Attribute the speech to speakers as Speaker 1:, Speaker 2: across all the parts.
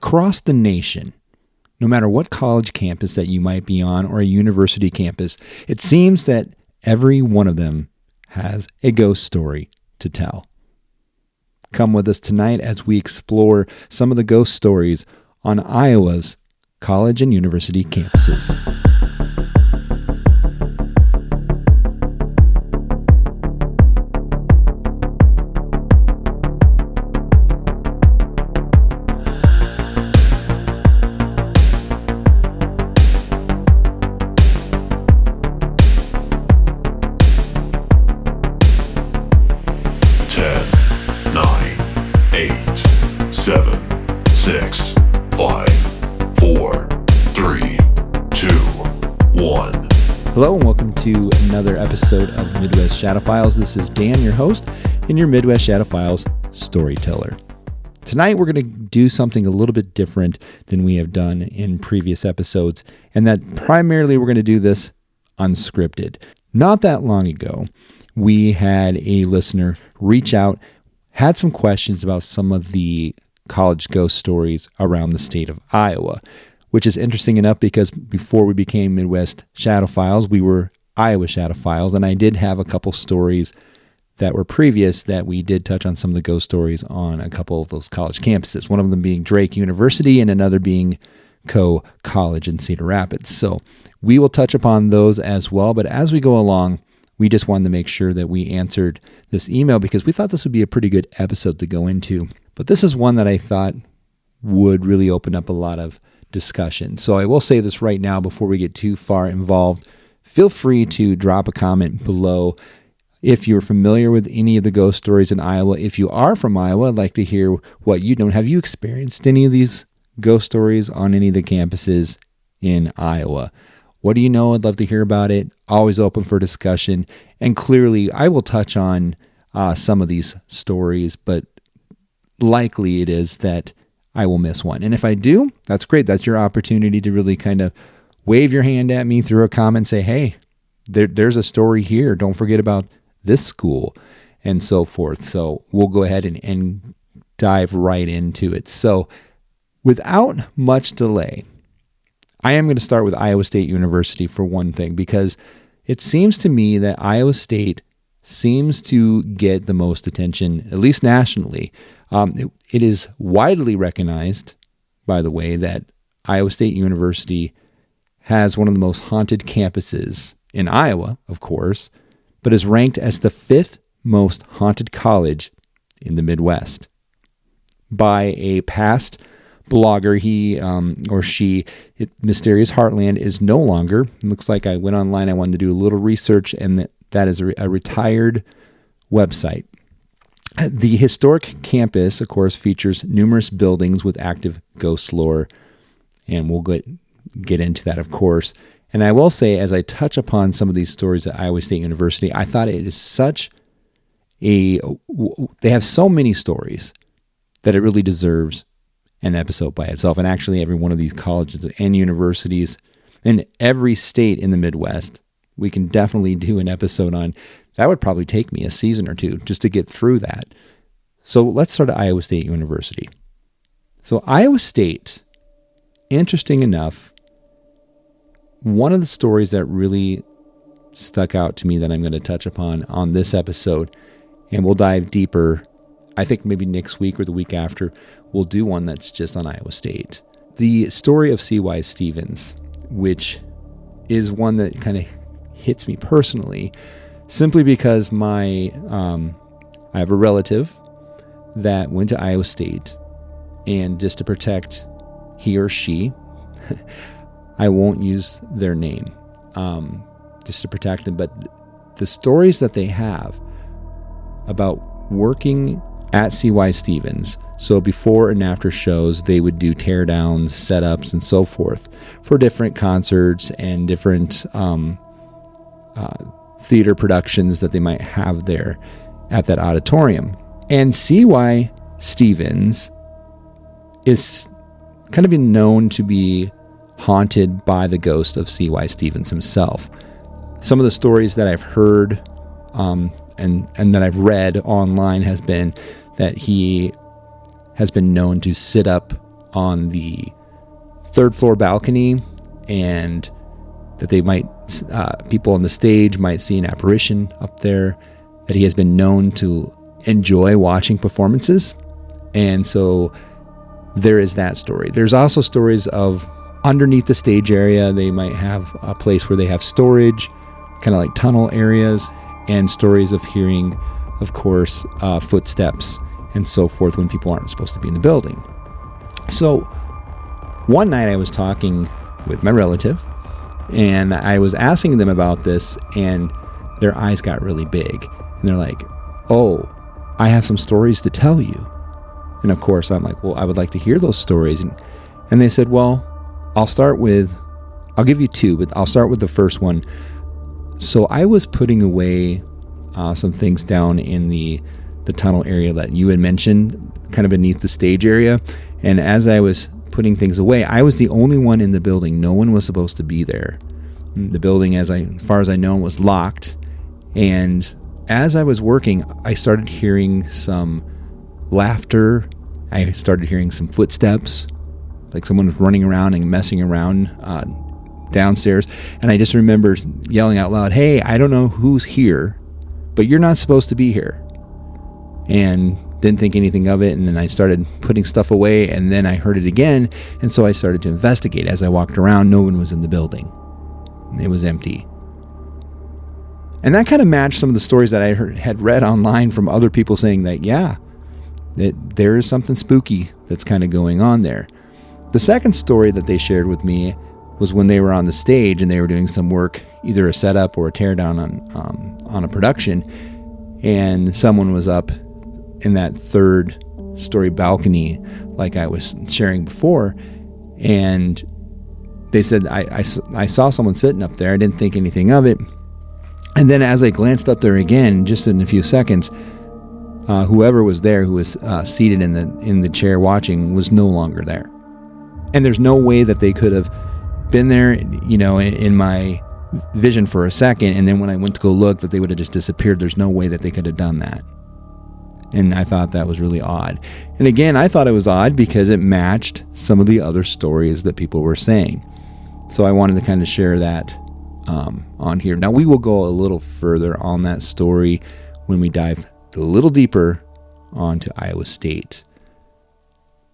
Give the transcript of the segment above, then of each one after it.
Speaker 1: Across the nation, no matter what college campus that you might be on or a university campus, it seems that every one of them has a ghost story to tell. Come with us tonight as we explore some of the ghost stories on Iowa's college and university campuses. Hello and welcome to another episode of Midwest Shadow Files. This is Dan, your host, and your Midwest Shadow Files storyteller. Tonight we're going to do something a little bit different than we have done in previous episodes, and that primarily we're going to do this unscripted. Not that long ago, we had a listener reach out, had some questions about some of the college ghost stories around the state of Iowa, which is interesting enough because before we became Midwest Shadow Files, we were Iowa Shadow Files, and I did have a couple stories that were previous that we did touch on some of the ghost stories on a couple of those college campuses, one of them being Drake University and another being Coe College in Cedar Rapids. So we will touch upon those as well, but as we go along, we just wanted to make sure that we answered this email because we thought this would be a pretty good episode to go into. But this is one that I thought would really open up a lot of discussion. So I will say this right now before we get too far involved. Feel free to drop a comment below if you're familiar with any of the ghost stories in Iowa. If you are from Iowa, I'd like to hear what you know. Have you experienced any of these ghost stories on any of the campuses in Iowa? What do you know? I'd love to hear about it. Always open for discussion. And clearly, I will touch on some of these stories, but likely it is that I will miss one. And if I do, that's great. That's your opportunity to really kind of wave your hand at me through a comment and say, hey, there's a story here. Don't forget about this school and so forth. So we'll go ahead and dive right into it. So without much delay, I am going to start with Iowa State University for one thing, because it seems to me that Iowa State seems to get the most attention, at least nationally. It is widely recognized, by the way, that Iowa State University has one of the most haunted campuses in Iowa, of course, but is ranked as the 5th most haunted college in the Midwest by a past blogger. He or she, Mysterious Heartland, is no longer. It looks like I went online. I wanted to do a little research, and that is a retired website. The historic campus, of course, features numerous buildings with active ghost lore, and we'll get into that, of course. And I will say, as I touch upon some of these stories at Iowa State University, I thought it is they have so many stories that it really deserves an episode by itself. And actually, every one of these colleges and universities in every state in the Midwest, we can definitely do an episode on. That would probably take me a season or two just to get through that. So let's start at Iowa State University. So Iowa State, interesting enough, one of the stories that really stuck out to me that I'm going to touch upon on this episode, and we'll dive deeper, I think maybe next week or the week after, we'll do one that's just on Iowa State. The story of C.Y. Stevens, which is one that kind of hits me personally, simply because I have a relative that went to Iowa State, and just to protect he or she, I won't use their name, just to protect them. But the stories that they have about working at C.Y. Stevens, so before and after shows, they would do teardowns, setups, and so forth for different concerts and different theater productions that they might have there at that auditorium. And C.Y. Stevens is kind of been known to be haunted by the ghost of C.Y. Stevens himself. Some of the stories that I've heard and that I've read online has been that he has been known to sit up on the third floor balcony, and that they might, people on the stage might see an apparition up there, that he has been known to enjoy watching performances. And so there is that story. There's also stories of underneath the stage area, they might have a place where they have storage, kind of like tunnel areas, and stories of hearing, of course, footsteps and so forth when people aren't supposed to be in the building. So one night I was talking with my relative, and I was asking them about this, and their eyes got really big. And they're like, "Oh, I have some stories to tell you." And of course, I'm like, "Well, I would like to hear those stories." And they said, "Well, I'll give you two, but I'll start with the first one." So I was putting away some things down in the tunnel area that you had mentioned, kind of beneath the stage area. And as I was putting things away, I was the only one in the building. No one was supposed to be there. The building, as far as I know, was locked. And as I was working, I started hearing some laughter. I started hearing some footsteps, like someone was running around and messing around downstairs. And I just remember yelling out loud, "Hey, I don't know who's here, but you're not supposed to be here." And didn't think anything of it. And then I started putting stuff away, and then I heard it again. And so I started to investigate. As I walked around, no one was in the building. It was empty. And that kind of matched some of the stories that I had read online from other people saying that, yeah, there is something spooky that's kind of going on there. The second story that they shared with me was when they were on the stage and they were doing some work, either a setup or a teardown on a production, and someone was up in that third story balcony like I was sharing before, and they said, I saw someone sitting up there. I didn't think anything of it. And then as I glanced up there again, just in a few seconds, whoever was there, who was seated in the chair watching, was no longer there. And there's no way that they could have been there, in my vision for a second, and then when I went to go look, that they would have just disappeared. There's no way that they could have done that. And I thought that was really odd. And again, I thought it was odd because it matched some of the other stories that people were saying. So I wanted to kind of share that on here. Now, we will go a little further on that story when we dive a little deeper onto Iowa State.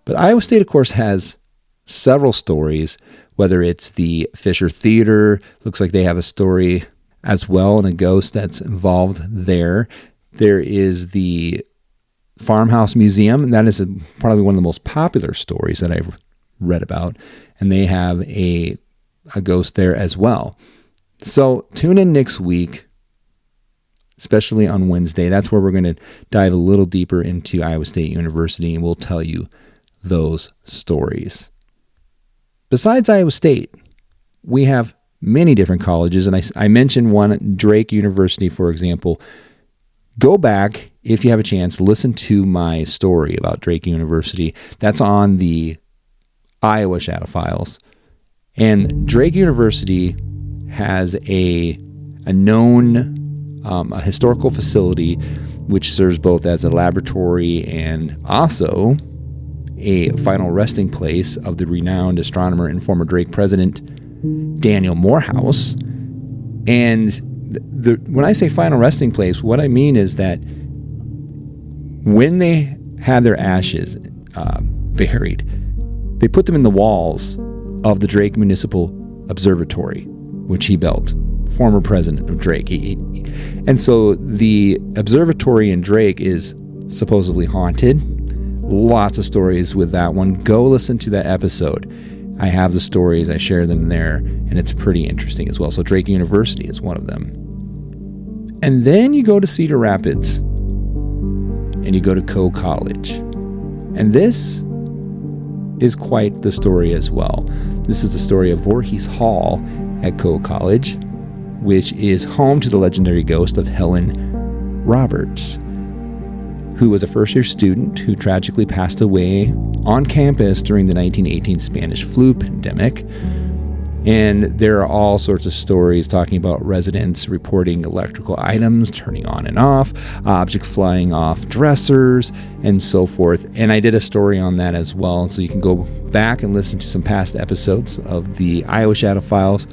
Speaker 1: But Iowa State, of course, has several stories, whether it's the Fisher Theater. Looks like they have a story as well, and a ghost that's involved there. There is the Farmhouse Museum, and that is probably one of the most popular stories that I've read about, and they have a ghost there as well. So tune in next week, especially on Wednesday. That's where we're going to dive a little deeper into Iowa State University, and we'll tell you those stories. Besides Iowa State, we have many different colleges, and I mentioned one, Drake University, for example. Go back, if you have a chance, listen to my story about Drake University. That's on the Iowa Shadow Files. And Drake University has a known a historical facility which serves both as a laboratory and also a final resting place of the renowned astronomer and former Drake president Daniel Morehouse. And when I say final resting place, what I mean is that when they had their ashes buried, they put them in the walls of the Drake Municipal Observatory, which he built, former president of Drake. And so the observatory in Drake is supposedly haunted. Lots of stories with that one. Go listen to that episode. I have the stories, I share them there, and it's pretty interesting as well. So Drake University is one of them. And then you go to Cedar Rapids, and you go to Coe College. And this is quite the story as well. This is the story of Voorhees Hall at Coe College, which is home to the legendary ghost of Helen Roberts, who was a first-year student who tragically passed away on campus during the 1918 Spanish flu pandemic. And there are all sorts of stories talking about residents reporting electrical items turning on and off, objects flying off dressers, and so forth. And I did a story on that as well. So you can go back and listen to some past episodes of the Iowa Shadow Files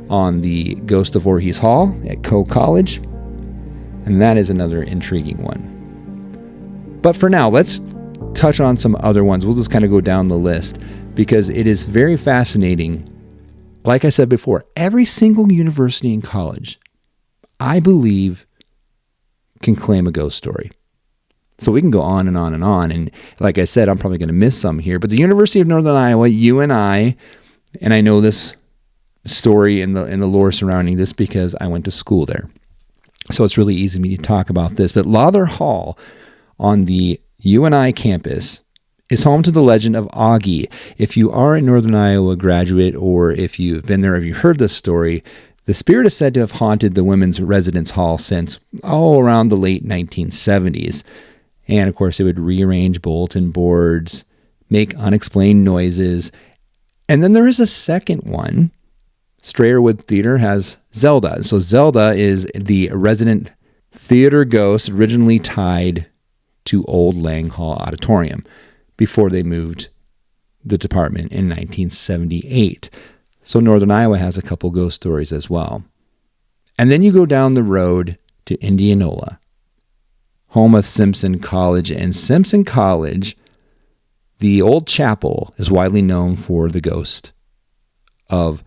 Speaker 1: on the Ghost of Voorhees Hall at Coe College. And that is another intriguing one. But for now, let's touch on some other ones. We'll just kind of go down the list because it is very fascinating. Like I said before, every single university and college, I believe, can claim a ghost story. So we can go on and on and on. And like I said, I'm probably going to miss some here. But the University of Northern Iowa, UNI, and I know this story and the lore surrounding this because I went to school there. So it's really easy for me to talk about this. But Lawther Hall on the UNI campus is home to the legend of Augie. If you are a Northern Iowa graduate, or if you've been there, if you heard this story, the spirit is said to have haunted the women's residence hall since around the late 1970s. And of course, it would rearrange bulletin boards, make unexplained noises. And then there is a second one. Strayerwood Theater has Zelda. So Zelda is the resident theater ghost originally tied to Old Lang Hall Auditorium before they moved the department in 1978. So Northern Iowa has a couple ghost stories as well. And then you go down the road to Indianola, home of Simpson College. And Simpson College, the old chapel, is widely known for the ghost of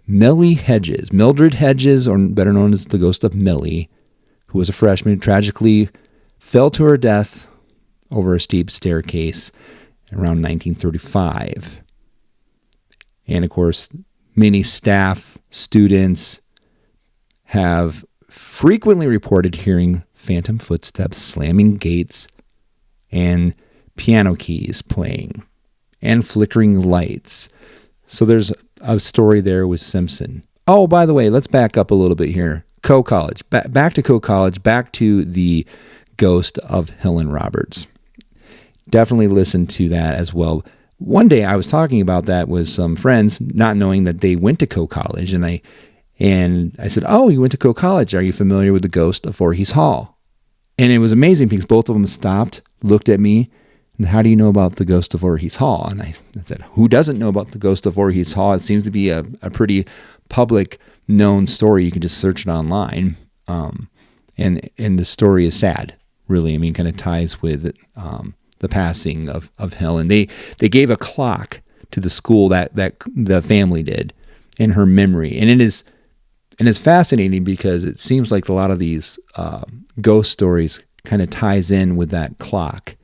Speaker 1: Mildred Hedges, or better known as the ghost of Millie, who was a freshman who tragically fell to her death over a steep staircase around 1935. And of course, many staff, students have frequently reported hearing phantom footsteps, slamming gates, and piano keys playing, and flickering lights. So there's a story there with Simpson. Oh, by the way, let's back up a little bit here. Coe College. Back to Coe College, back to the ghost of Helen Roberts. Definitely listen to that as well. One day I was talking about that with some friends, not knowing that they went to Coe College, and I said, "Oh, you went to Coe College. Are you familiar with the ghost of Voorhees Hall?" And it was amazing because both of them stopped, looked at me, and "How do you know about the ghost of Voorhees Hall?" And I said, "Who doesn't know about the ghost of Voorhees Hall? It seems to be a pretty public known story. You can just search it online." And the story is sad, really. I mean, kind of ties with the passing of Helen. They gave a clock to the school that the family did in her memory, and it's fascinating because it seems like a lot of these ghost stories kind of ties in with that clock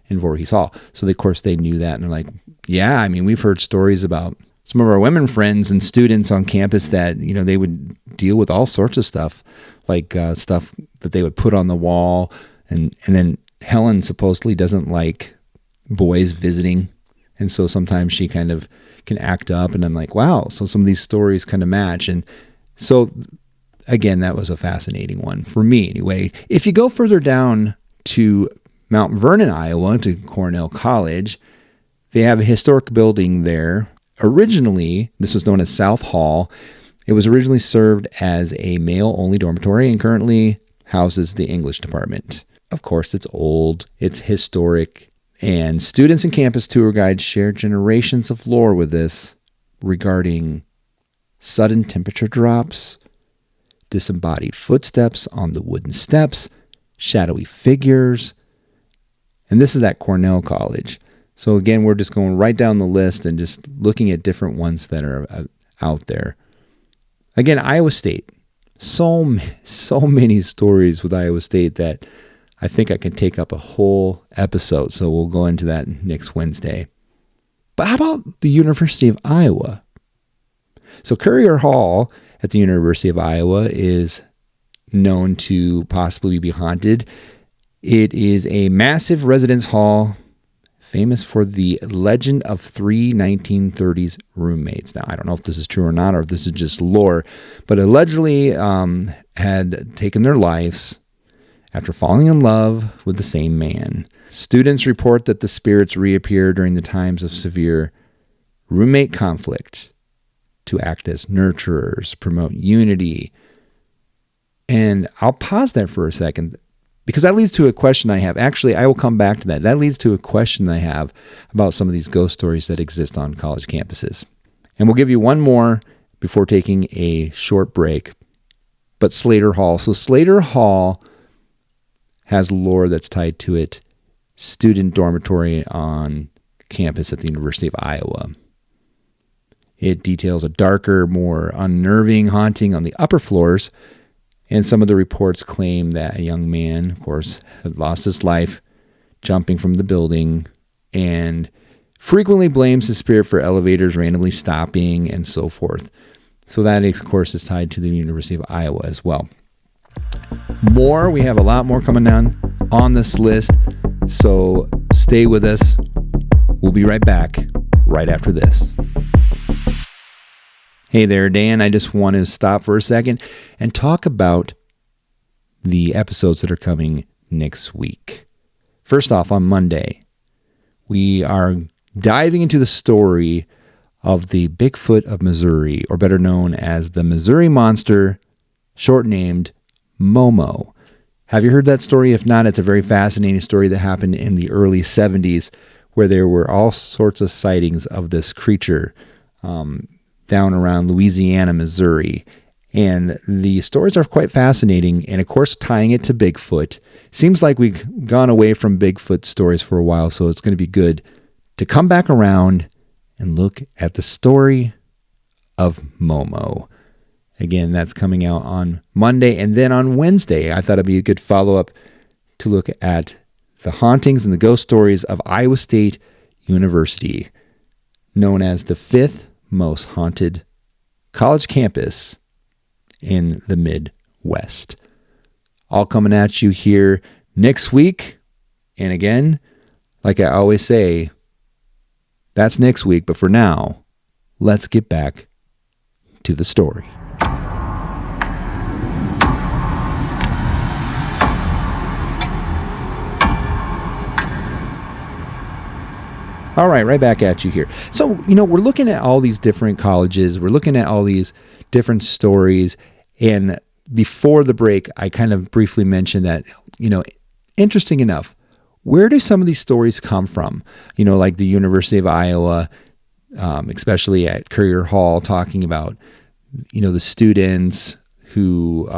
Speaker 1: in Voorhees Hall. So of course they knew that, and they're like, "Yeah, I mean, we've heard stories about some of our women friends and students on campus that they would deal with all sorts of stuff, like stuff that they would put on the wall, and then." Helen supposedly doesn't like boys visiting, and so sometimes she kind of can act up, and I'm like, wow, so some of these stories kind of match. And so again, that was a fascinating one for me anyway. If you go further down to Mount Vernon, Iowa, to Cornell College, they have a historic building there. Originally, this was known as South Hall. It was originally served as a male-only dormitory and currently houses the English department. Of course, it's old, it's historic, and students and campus tour guides share generations of lore with this regarding sudden temperature drops, disembodied footsteps on the wooden steps, shadowy figures. And this is at Cornell College. So again, we're just going right down the list and just looking at different ones that are out there. Again, Iowa State. So many stories with Iowa State that I think I can take up a whole episode, so we'll go into that next Wednesday. But how about the University of Iowa? So Currier Hall at the University of Iowa is known to possibly be haunted. It is a massive residence hall famous for the legend of three 1930s roommates. Now, I don't know if this is true or not, or if this is just lore, but allegedly had taken their lives after falling in love with the same man. Students report that the spirits reappear during the times of severe roommate conflict. to act as nurturers, promote unity. And I'll pause there for a second because that leads to a question I have. Actually, I will come back to that. That leads to a question I have about some of these ghost stories that exist on college campuses. And we'll give you one more before taking a short break. But Slater Hall. So Slater Hall has lore that's tied to it. Student dormitory on campus at the University of Iowa. It details a darker, more unnerving haunting on the upper floors. And some of the reports claim that a young man, of course, had lost his life jumping from the building and frequently blames his spirit for elevators randomly stopping and so forth. So that, of course, is tied to the University of Iowa as well. We have a lot more coming down on this list. So stay with us. We'll be right back right after this. Hey there, Dan. I just want to stop for a second and talk about the episodes that are coming next week. First off, on Monday, we are diving into the story of the Bigfoot of Missouri, or better known as the Missouri Monster, short-named Momo. Have you heard that story? If not, it's a very fascinating story that happened in the early 70s where there were all sorts of sightings of this creature down around Louisiana, Missouri. And the stories are quite fascinating. And of course, tying it to Bigfoot. Seems like we've gone away from Bigfoot stories for a while, so it's going to be good to come back around and look at the story of Momo. Again, that's coming out on Monday. And then on Wednesday, I thought it'd be a good follow-up to look at the hauntings and the ghost stories of Iowa State University, known as the fifth most haunted college campus in the Midwest. All coming at you here next week. And again, like I always say, that's next week. But for now, let's get back to the story. All right, right back at you here. So, we're looking at all these different colleges. We're looking at all these different stories. And before the break, I kind of briefly mentioned that, interesting enough, where do some of these stories come from? Like the University of Iowa, especially at Currier Hall, talking about, the students who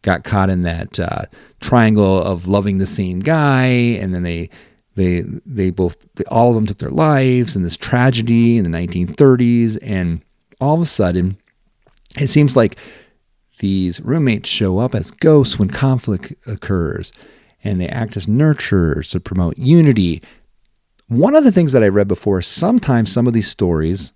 Speaker 1: got caught in that triangle of loving the same guy, and then all of them took their lives in this tragedy in the 1930s. And all of a sudden, it seems like these roommates show up as ghosts when conflict occurs, and they act as nurturers to promote unity. One of the things that I read before, sometimes some of these stories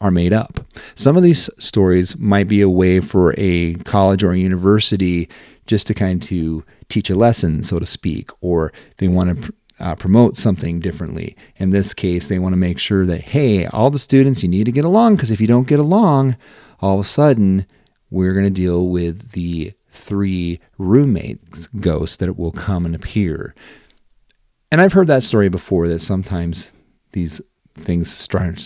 Speaker 1: are made up. Some of these stories might be a way for a college or a university just to kind of teach a lesson, so to speak, or they want to promote something differently. In this case, they want to make sure that, hey, all the students, you need to get along, because if you don't get along, all of a sudden, we're going to deal with the 3 roommates ghosts that will come and appear. And I've heard that story before, that sometimes these things start,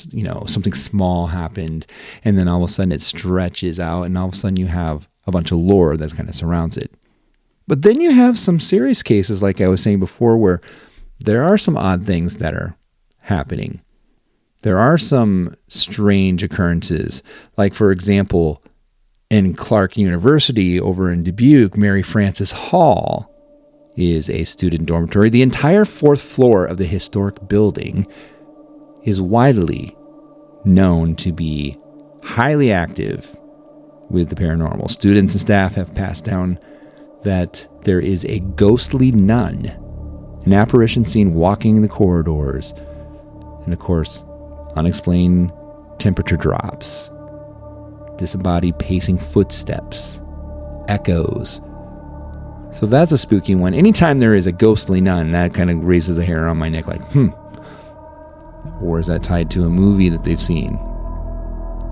Speaker 1: something small happened, and then all of a sudden it stretches out, and all of a sudden you have a bunch of lore that kind of surrounds it. But then you have some serious cases, like I was saying before, where there are some odd things that are happening. There are some strange occurrences. Like, for example, in Clark University over in Dubuque, Mary Frances Hall is a student dormitory. The entire 4th floor of the historic building is widely known to be highly active with the paranormal. Students and staff have passed down that there is a ghostly nun, an apparition seen walking in the corridors, and of course, unexplained temperature drops, disembodied pacing footsteps, echoes. So that's a spooky one. Anytime there is a ghostly nun, that kind of raises a hair on my neck, like, or is that tied to a movie that they've seen?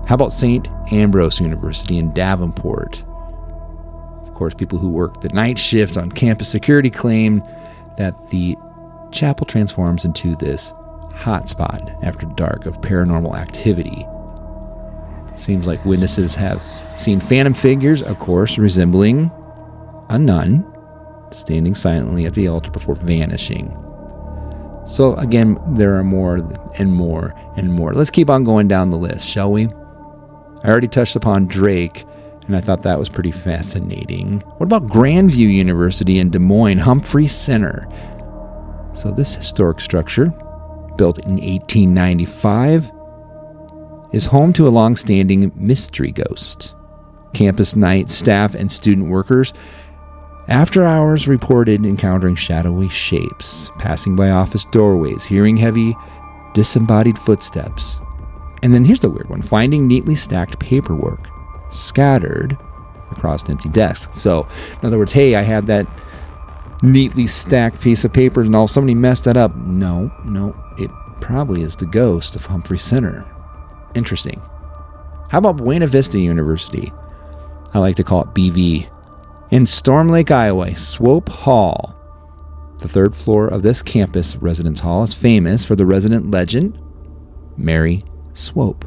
Speaker 1: How about St. Ambrose University in Davenport? Of course, people who work the night shift on campus security claim that the chapel transforms into this hotspot after dark of paranormal activity. Seems like witnesses have seen phantom figures, of course, resembling a nun, standing silently at the altar before vanishing. So again, there are more and more and more. Let's keep on going down the list, shall we? I already touched upon Drake, and I thought that was pretty fascinating. What about Grandview University in Des Moines, Humphrey Center? So this historic structure, built in 1895, is home to a long-standing mystery ghost. Campus night staff and student workers after hours reported encountering shadowy shapes, passing by office doorways, hearing heavy, disembodied footsteps. And then here's the weird one, finding neatly stacked paperwork scattered across empty desks. So, in other words, hey, I had that neatly stacked piece of paper and all somebody messed that up. No, it probably is the ghost of Humphrey Center. Interesting. How about Buena Vista University? I like to call it BV. In Storm Lake, Iowa, Swope Hall. The third floor of this campus residence hall is famous for the resident legend, Mary Swope.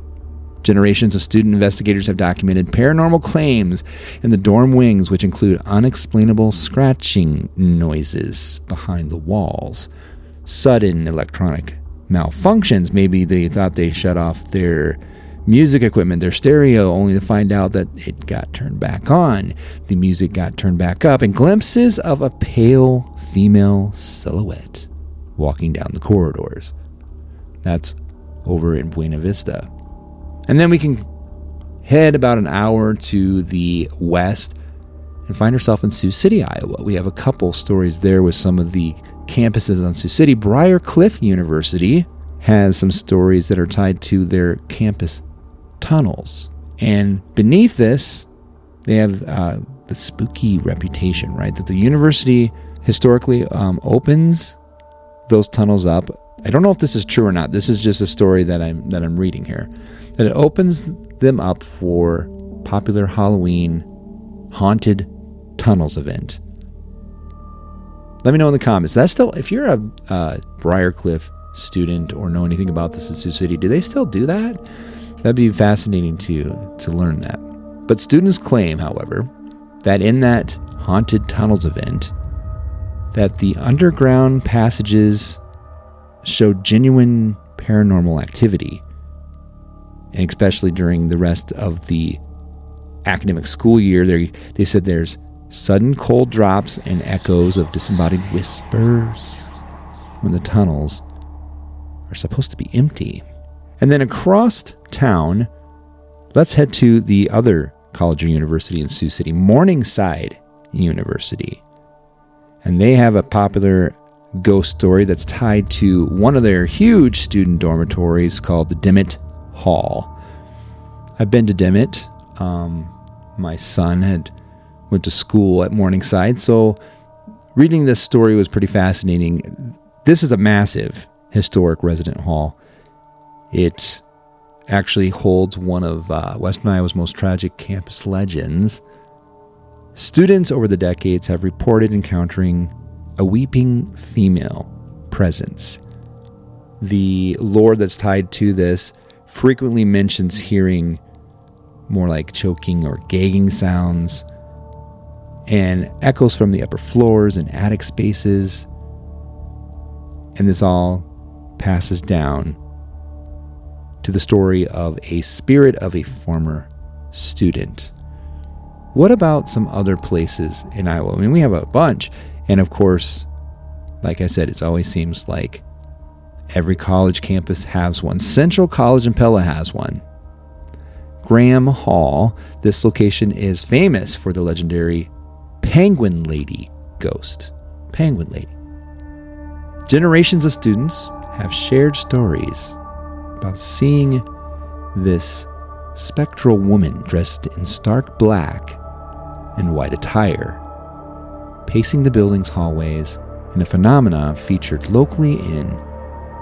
Speaker 1: Generations of student investigators have documented paranormal claims in the dorm wings, which include unexplainable scratching noises behind the walls, sudden electronic malfunctions. Maybe they thought they shut off their music equipment, their stereo, only to find out that it got turned back on. The music got turned back up, and glimpses of a pale female silhouette walking down the corridors. That's over in Buena Vista. And then we can head about an hour to the west and find ourselves in Sioux City, Iowa. We have a couple stories there with some of the campuses on Sioux City. Briar Cliff University has some stories that are tied to their campus tunnels. And beneath this, they have the spooky reputation, right? That the university historically opens those tunnels up. I don't know if this is true or not. This is just a story that I'm reading here. That it opens them up for popular Halloween haunted tunnels event. Let me know in the comments. That's still, if you're a Briarcliff student or know anything about this in Sioux City, do they still do that? That'd be fascinating to learn that. But students claim, however, that in that haunted tunnels event, that the underground passages showed genuine paranormal activity, and especially during the rest of the academic school year. They said there's sudden cold drops and echoes of disembodied whispers when the tunnels are supposed to be empty. And then across town, let's head to the other college or university in Sioux City, Morningside University. And they have a popular ghost story that's tied to one of their huge student dormitories called the Dimmitt Hall. I've been to Dimmitt. My son went to school at Morningside, so reading this story was pretty fascinating. This is a massive historic resident hall. It actually holds one of Western Iowa's most tragic campus legends. Students over the decades have reported encountering a weeping female presence. The lore that's tied to this frequently mentions hearing more like choking or gagging sounds and echoes from the upper floors and attic spaces. And this all passes down to the story of a spirit of a former student. What about some other places in Iowa? I mean, we have a bunch. And of course, like I said, it always seems like every college campus has one. Central College in Pella has one. Graham Hall. This location is famous for the legendary Penguin Lady ghost. Penguin Lady. Generations of students have shared stories about seeing this spectral woman dressed in stark black and white attire, pacing the building's hallways in a phenomena featured locally in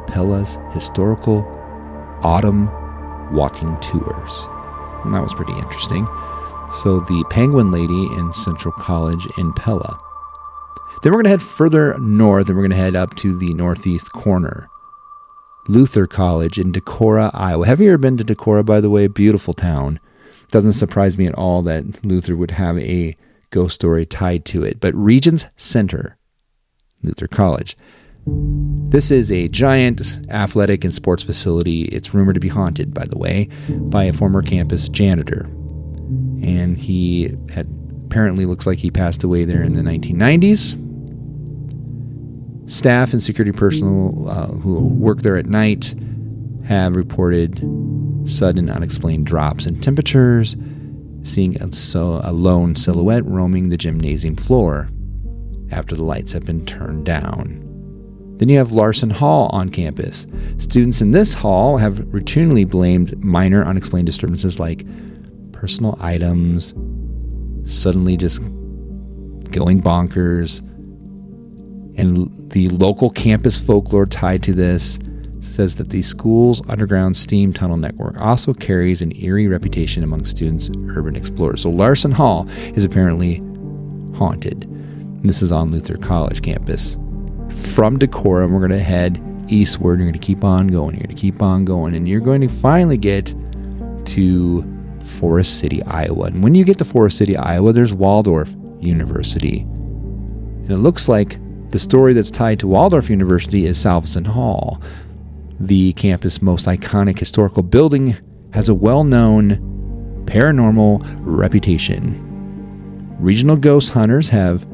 Speaker 1: Pella's historical autumn walking tours. And that was pretty interesting. So the Penguin Lady in Central College in Pella. Then we're going to head further north, and we're going to head up to the northeast corner. Luther College in Decorah, Iowa. Have you ever been to Decorah, by the way? Beautiful town. Doesn't surprise me at all that Luther would have a ghost story tied to it. But Regents Center, Luther College. This is a giant athletic and sports facility. It's rumored to be haunted, by the way, by a former campus janitor. And he had apparently looks like he passed away there in the 1990s. Staff and security personnel who work there at night have reported sudden unexplained drops in temperatures, seeing a lone silhouette roaming the gymnasium floor after the lights have been turned down. Then you have Larson Hall on campus. Students in this hall have routinely blamed minor unexplained disturbances like personal items suddenly just going bonkers. And the local campus folklore tied to this says that the school's underground steam tunnel network also carries an eerie reputation among students and urban explorers. So Larson Hall is apparently haunted. And this is on Luther College campus. From Decorah, we're going to head eastward. You're going to keep on going. You're going to keep on going. And you're going to finally get to Forest City, Iowa. And when you get to Forest City, Iowa, there's Waldorf University. And it looks like the story that's tied to Waldorf University is Salveson Hall. The campus' most iconic historical building has a well-known paranormal reputation. Regional ghost hunters have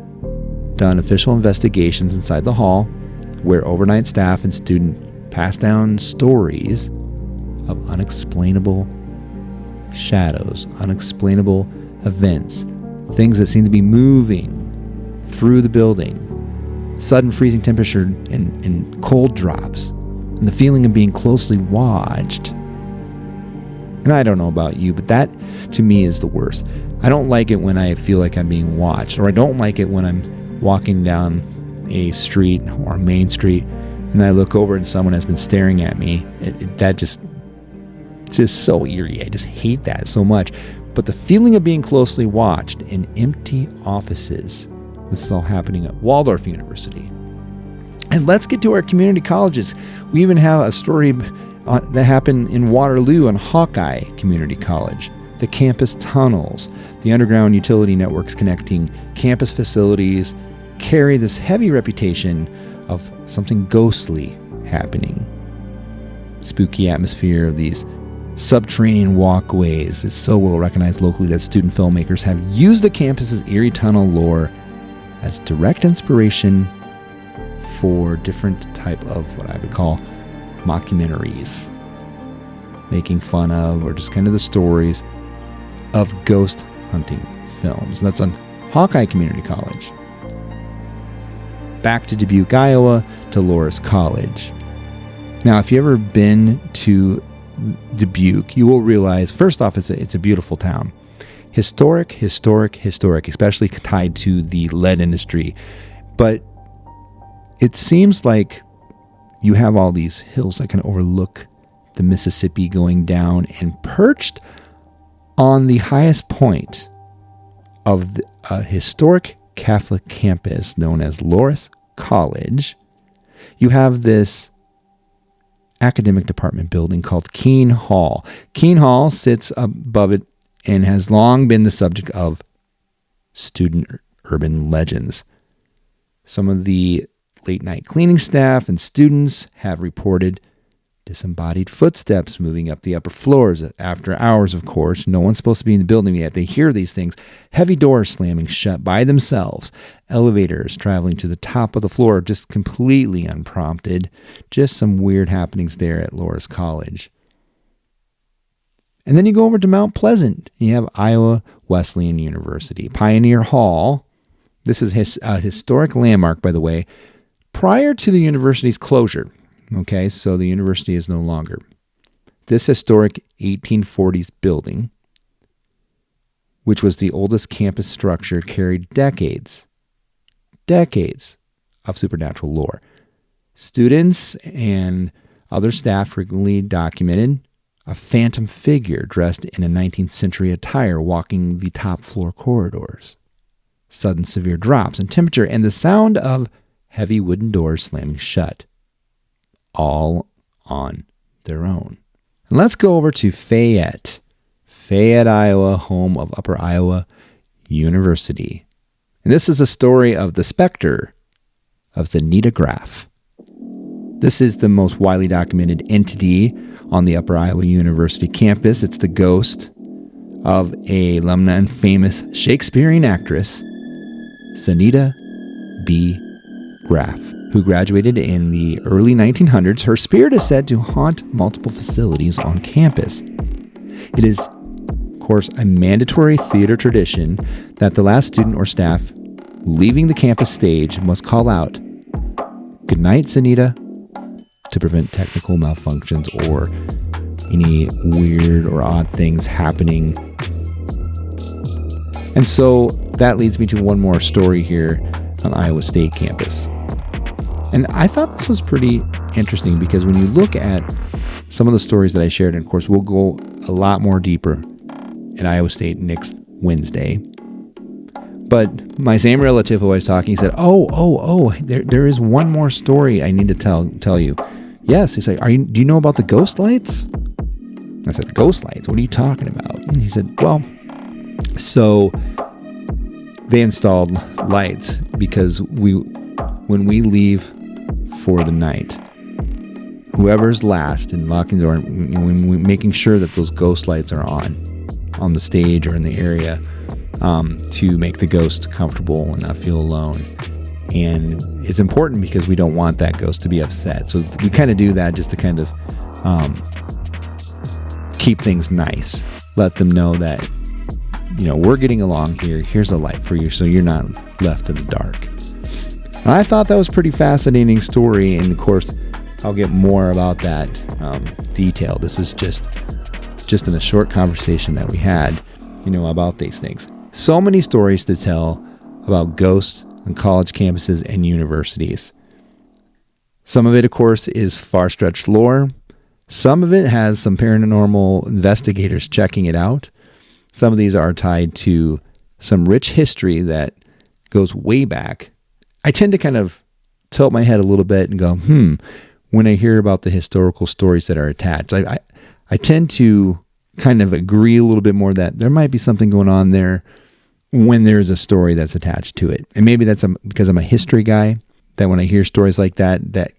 Speaker 1: done official investigations inside the hall, where overnight staff and students pass down stories of unexplainable shadows, unexplainable events, things that seem to be moving through the building, sudden freezing temperature and cold drops, and the feeling of being closely watched. And I don't know about you, but that to me is the worst. I don't like it when I feel like I'm being watched, or I don't like it when I'm walking down a street or a main street and I look over and someone has been staring at me. That just so eerie. I just hate that so much. But the feeling of being closely watched in empty offices, this is all happening at Waldorf University. And let's get to our community colleges. We even have a story that happened in Waterloo on Hawkeye Community College. The campus tunnels, the underground utility networks connecting campus facilities, carry this heavy reputation of something ghostly happening. Spooky atmosphere of these subterranean walkways is so well recognized locally that student filmmakers have used the campus's eerie tunnel lore as direct inspiration for different type of what I would call mockumentaries, making fun of or just kind of the stories of ghost hunting films. And that's on Hawkeye Community College. Back to Dubuque, Iowa, to Loras College. Now, if you've ever been to Dubuque, you will realize, first off, it's a beautiful town. Historic, especially tied to the lead industry. But it seems like you have all these hills that can overlook the Mississippi going down, and perched on the highest point of a historic Catholic campus known as Loras College, you have this academic department building called Keene Hall. Keene Hall sits above it and has long been the subject of student urban legends. Some of the late night cleaning staff and students have reported disembodied footsteps moving up the upper floors after hours, of course. No one's supposed to be in the building yet. They hear these things. Heavy doors slamming shut by themselves. Elevators traveling to the top of the floor just completely unprompted. Just some weird happenings there at Loras College. And then you go over to Mount Pleasant. You have Iowa Wesleyan University. Pioneer Hall. This is a historic landmark, by the way, prior to the university's closure. Okay, so the university is no longer. This historic 1840s building, which was the oldest campus structure, carried decades of supernatural lore. Students and other staff frequently documented a phantom figure dressed in a 19th century attire walking the top floor corridors. Sudden severe drops in temperature and the sound of heavy wooden doors slamming shut. All on their own. And let's go over to Fayette, Iowa, home of Upper Iowa University. And this is a story of the specter of Zanita Graff. This is the most widely documented entity on the Upper Iowa University campus. It's the ghost of a alumna and famous Shakespearean actress, Zanita B. Graff, who graduated in the early 1900s. Her spirit is said to haunt multiple facilities on campus. It is, of course, a mandatory theater tradition that the last student or staff leaving the campus stage must call out, "Good night, Zanita," to prevent technical malfunctions or any weird or odd things happening. And so that leads me to one more story here on Iowa State campus. And I thought this was pretty interesting because when you look at some of the stories that I shared, and of course we'll go a lot more deeper at Iowa State next Wednesday. But my same relative who I was talking, he said, there is one more story I need to tell you. Yes, he's like, do you know about the ghost lights? I said, ghost lights? What are you talking about? And he said, well, so they installed lights because when we leave for the night, whoever's last and locking the door, when we making sure that those ghost lights are on the stage or in the area, to make the ghost comfortable and not feel alone. And it's important because we don't want that ghost to be upset. So we kind of do that just to kind of keep things nice. Let them know that, we're getting along here. Here's a light for you so you're not left in the dark. And I thought that was a pretty fascinating story. And of course, I'll get more about that detail. This is just in a short conversation that we had, about these things. So many stories to tell about ghosts on college campuses and universities. Some of it, of course, is far-stretched lore. Some of it has some paranormal investigators checking it out. Some of these are tied to some rich history that goes way back. I tend to kind of tilt my head a little bit and go, when I hear about the historical stories that are attached. I tend to kind of agree a little bit more that there might be something going on there when there's a story that's attached to it. And maybe that's because I'm a history guy, that when I hear stories like that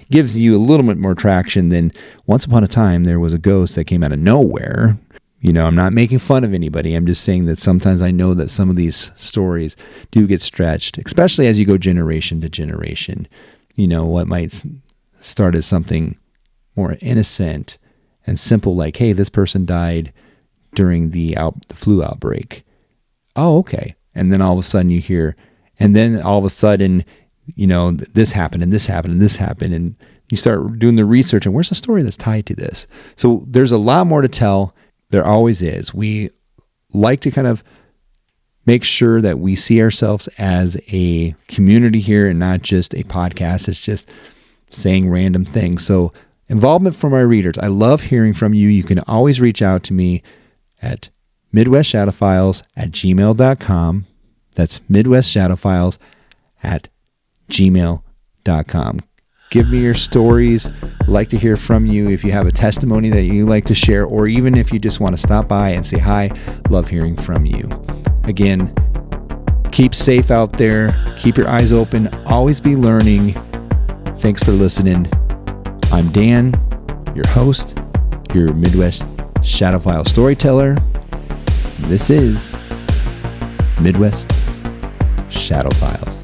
Speaker 1: gives you a little bit more traction than once upon a time there was a ghost that came out of nowhere. I'm not making fun of anybody. I'm just saying that sometimes I know that some of these stories do get stretched, especially as you go generation to generation. What might start as something more innocent and simple, like, hey, this person died during the flu outbreak. Oh, okay. And then all of a sudden you hear, and then all of a sudden, this happened and this happened and this happened. And you start doing the research and where's the story that's tied to this? So there's a lot more to tell. There always is. We like to kind of make sure that we see ourselves as a community here and not just a podcast. It's just saying random things. So involvement from our readers. I love hearing from you. You can always reach out to me at MidwestShadowFiles@gmail.com. That's MidwestShadowFiles@gmail.com. Give me your stories. I'd like to hear from you. If you have a testimony that you like to share, or even if you just want to stop by and say hi, love hearing from you. Again, keep safe out there. Keep your eyes open. Always be learning. Thanks for listening. I'm Dan, your host, your Midwest Shadow File storyteller. This is Midwest Shadow Files.